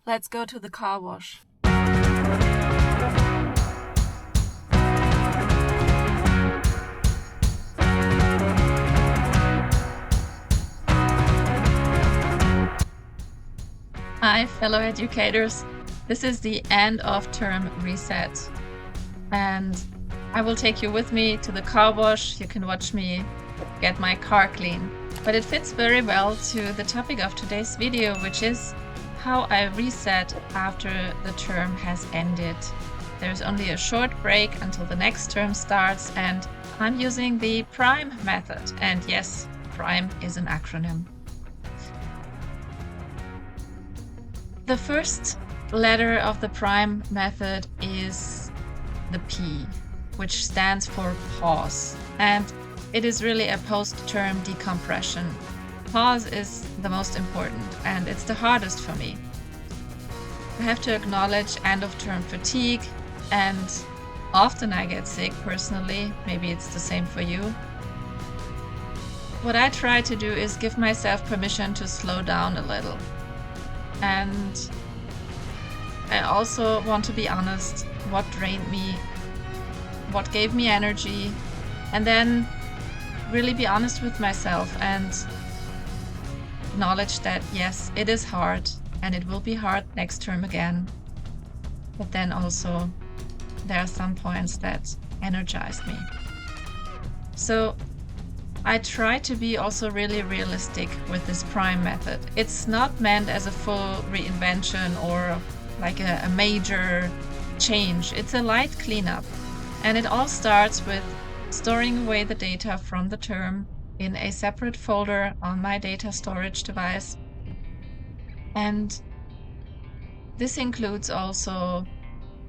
Let's go to the car wash. Hi, fellow educators. This is the end of term reset, and I will take you with me to the car wash. You can watch me get my car clean, but it fits very well to the topic of today's video, which is how I reset after the term has ended. There's only a short break until the next term starts, and I'm using the PRIM method. And yes, PRIM is an acronym. The first letter of the PRIM method is the P, which stands for pause. And it is really a post-term decompression. Pause is the most important, and it's the hardest for me. I have to acknowledge end-of-term fatigue, and often I get sick personally. Maybe it's the same for you. What I try to do is give myself permission to slow down a little. And I also want to be honest, what drained me, what gave me energy, and then really be honest with myself and acknowledge that yes, it is hard and it will be hard next term again. But then also there are some points that energized me. So I try to be also really realistic with this PRIM method. It's not meant as a full reinvention or like a major change. It's a light cleanup. And it all starts with storing away the data from the term in a separate folder on my data storage device. And this includes also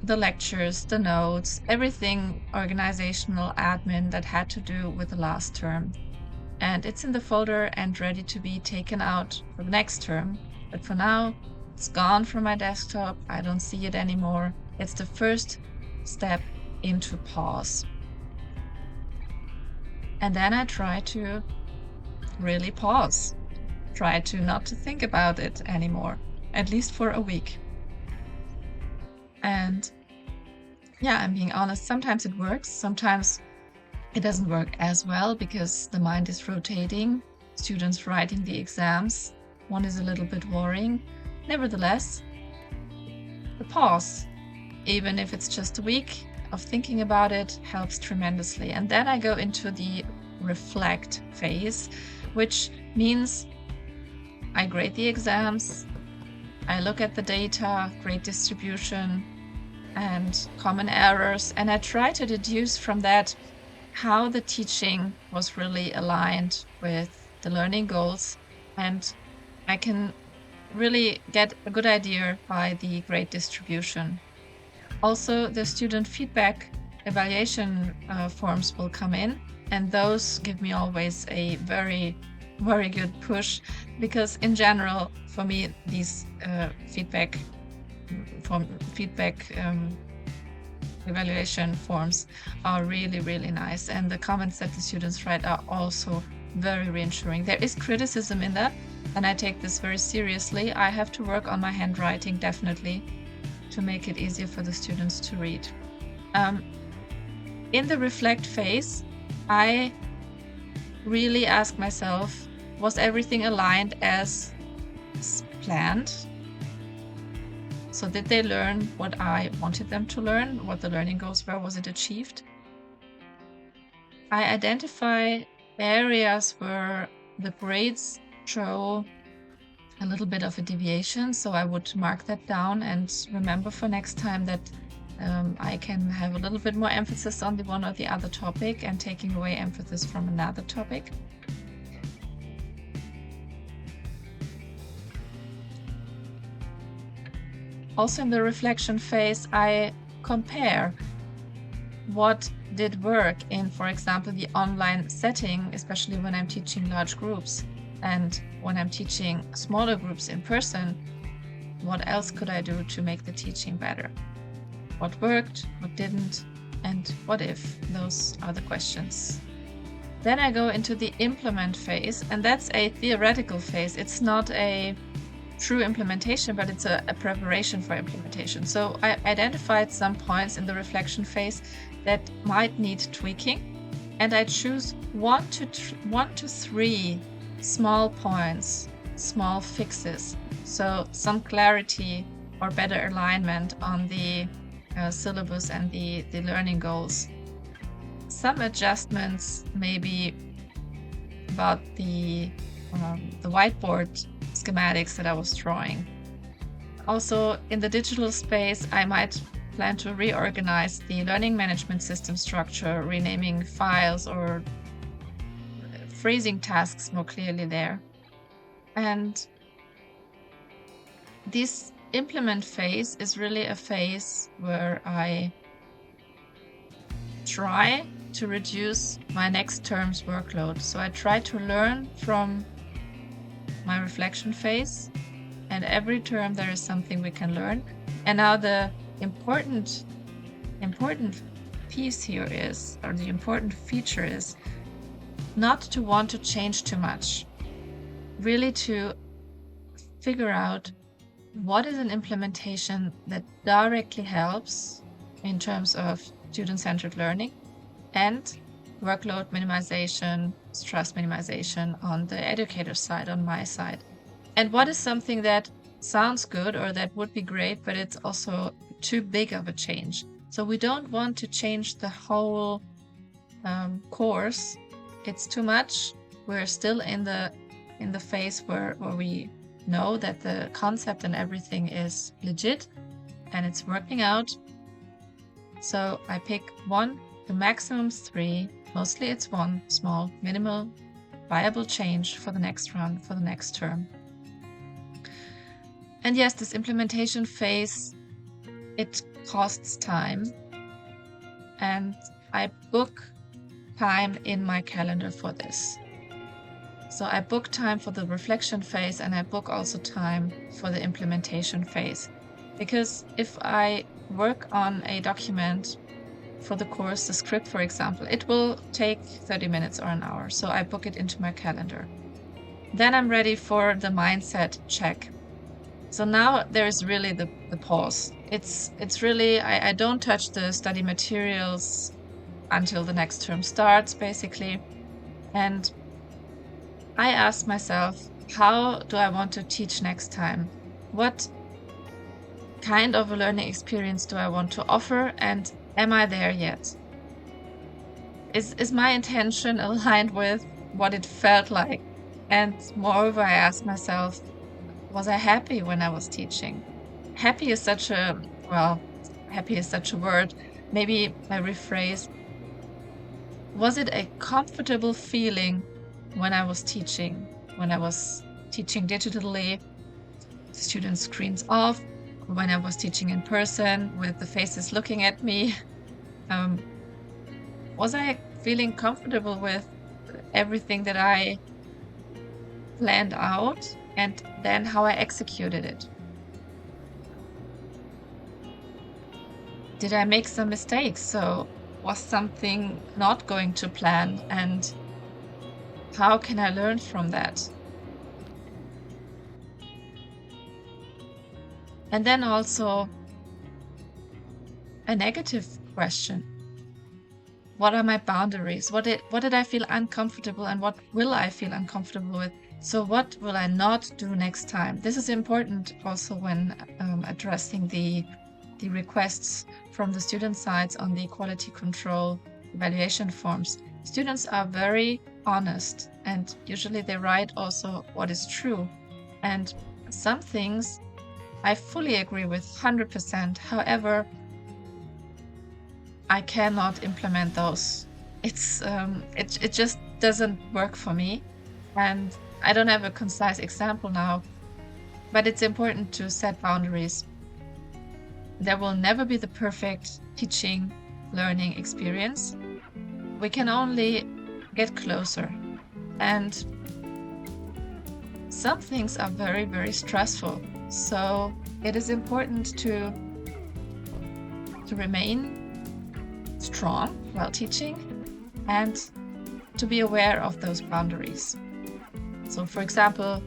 the lectures, the notes, everything organizational admin that had to do with the last term. And it's in the folder and ready to be taken out for the next term. But for now, it's gone from my desktop. I don't see it anymore. It's the first step into pause. And then I try to really pause. Try to not to think about it anymore, at least for a week. And yeah, I'm being honest, sometimes it works, sometimes it doesn't work as well because the mind is rotating, students writing the exams, one is a little bit worrying. Nevertheless, the pause, even if it's just a week of thinking about it, helps tremendously. And then I go into the reflect phase, which means I grade the exams, I look at the data, grade distribution, and common errors, and I try to deduce from that how the teaching was really aligned with the learning goals, and I can really get a good idea by the grade distribution. Also, the student feedback evaluation forms will come in, and those give me always a very, very good push, because in general, for me, these feedback evaluation forms are really, really nice, and the comments that the students write are also very reassuring. There is criticism in that, and I take this very seriously. I have to work on my handwriting, definitely, to make it easier for the students to read. In the reflect phase, I really ask myself, was everything aligned as planned? So did they learn what I wanted them to learn? What the learning goals were? Was it achieved? I identify areas where the grades show a little bit of a deviation, so I would mark that down and remember for next time that I can have a little bit more emphasis on the one or the other topic and taking away emphasis from another topic. Also in the reflection phase, I compare what did work in, for example, the online setting, especially when I'm teaching large groups, and when I'm teaching smaller groups in person, what else could I do to make the teaching better? What worked, what didn't, and what if? Those are the questions. Then I go into the implement phase, and that's a theoretical phase. It's not a true implementation, but it's a preparation for implementation. So I identified some points in the reflection phase that might need tweaking, and I choose one to three small points, small fixes. So some clarity or better alignment on the syllabus and the learning goals. Some adjustments maybe about the whiteboard schematics that I was drawing. Also, in the digital space, I might plan to reorganize the learning management system structure, renaming files or phrasing tasks more clearly there. And this implement phase is really a phase where I try to reduce my next term's workload. So I try to learn from my reflection phase, and every term there is something we can learn. And now the important piece here is, or the important feature is, not to want to change too much. Really to figure out what is an implementation that directly helps in terms of student-centered learning and workload minimization, stress minimization on the educator side, on my side. And what is something that sounds good or that would be great, but it's also too big of a change. So we don't want to change the whole course. It's too much. We're still in the phase where we know that the concept and everything is legit and it's working out. So I pick one, the maximum 3, mostly it's one small, minimal, viable change for the next round, for the next term. And yes, this implementation phase, it costs time, and I book time in my calendar for this. So I book time for the reflection phase, and I book also time for the implementation phase. Because if I work on a document for the course, the script, for example, it will take 30 minutes or an hour. So I book it into my calendar. Then I'm ready for the mindset check. So now there is really the pause. It's really, I don't touch the study materials until the next term starts, basically. And I ask myself, how do I want to teach next time? What kind of a learning experience do I want to offer, and am I there yet? Is my intention aligned with what it felt like? And moreover, I ask myself, was I happy when I was teaching? Happy is such a word. Maybe I rephrase, was it a comfortable feeling when I was teaching digitally, student screens off, when I was teaching in person with the faces looking at me? Was I feeling comfortable with everything that I planned out and then how I executed it? Did I make some mistakes? So was something not going to plan, and how can I learn from that? And then also a negative question. What are my boundaries? What did I feel uncomfortable, and what will I feel uncomfortable with? So what will I not do next time? This is important also when addressing the requests from the student sides on the quality control evaluation forms. Students are very honest, and usually they write also what is true. And some things I fully agree with 100%. However, I cannot implement those. It just doesn't work for me. And I don't have a concise example now, but it's important to set boundaries. There will never be the perfect teaching, learning experience. We can only get closer. And some things are very, very stressful. So it is important to remain strong while teaching and to be aware of those boundaries. So for example,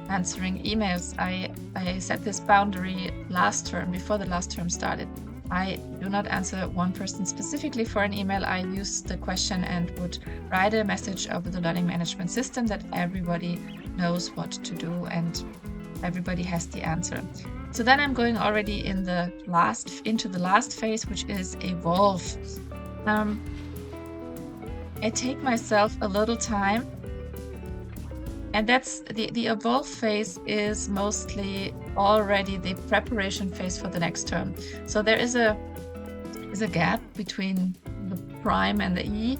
answering emails. I set this boundary last term, before the last term started. I do not answer one person specifically for an email. I use the question and would write a message over the learning management system that everybody knows what to do and everybody has the answer. So then I'm going already into the last phase, which is evolve. I take myself a little time, and that's the evolve phase is mostly already the preparation phase for the next term. So there is a gap between the PRIM and the E.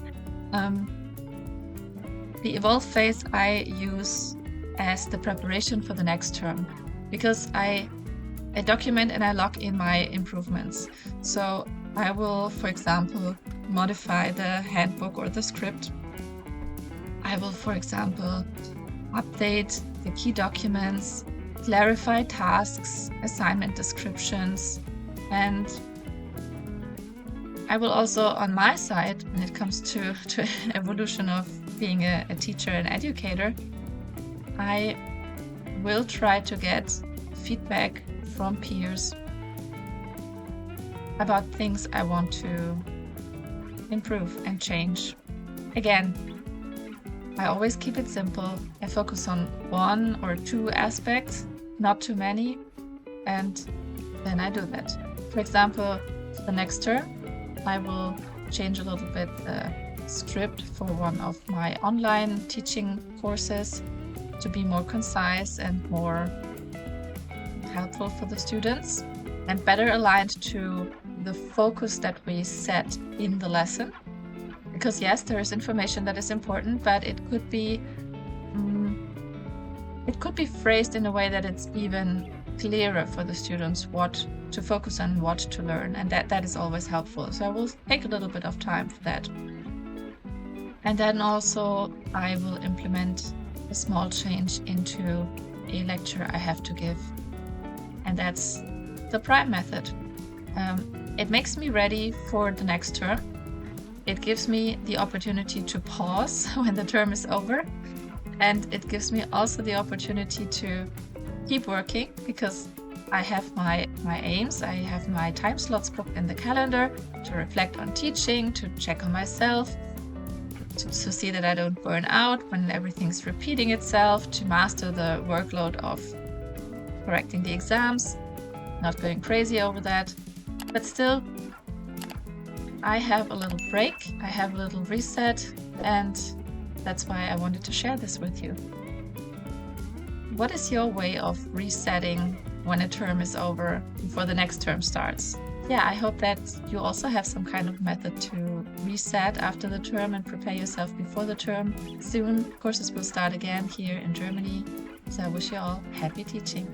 The evolve phase I use as the preparation for the next term, because I document and I log in my improvements. So I will, for example, modify the handbook or the script. I will, for example, update the key documents, clarify tasks, assignment descriptions, and I will also, on my side, when it comes to evolution of being a teacher and educator, I will try to get feedback from peers about things I want to improve and change. Again, I always keep it simple. I focus on one or two aspects, not too many, and then I do that. For example, the next term, I will change a little bit the script for one of my online teaching courses to be more concise and more helpful for the students and better aligned to the focus that we set in the lesson. Because yes, there is information that is important, but it could be phrased in a way that it's even clearer for the students what to focus on, what to learn, and that is always helpful. So I will take a little bit of time for that. And then also I will implement a small change into a lecture I have to give. And that's the PRIM method. It makes me ready for the next term. It gives me the opportunity to pause when the term is over. And it gives me also the opportunity to keep working, because I have my aims, I have my time slots booked in the calendar to reflect on teaching, to check on myself, to see that I don't burn out when everything's repeating itself, to master the workload of correcting the exams, not going crazy over that. But still, I have a little break, I have a little reset, and that's why I wanted to share this with you. What is your way of resetting when a term is over before the next term starts? Yeah, I hope that you also have some kind of method to reset after the term and prepare yourself before the term. Soon, courses will start again here in Germany. So I wish you all happy teaching.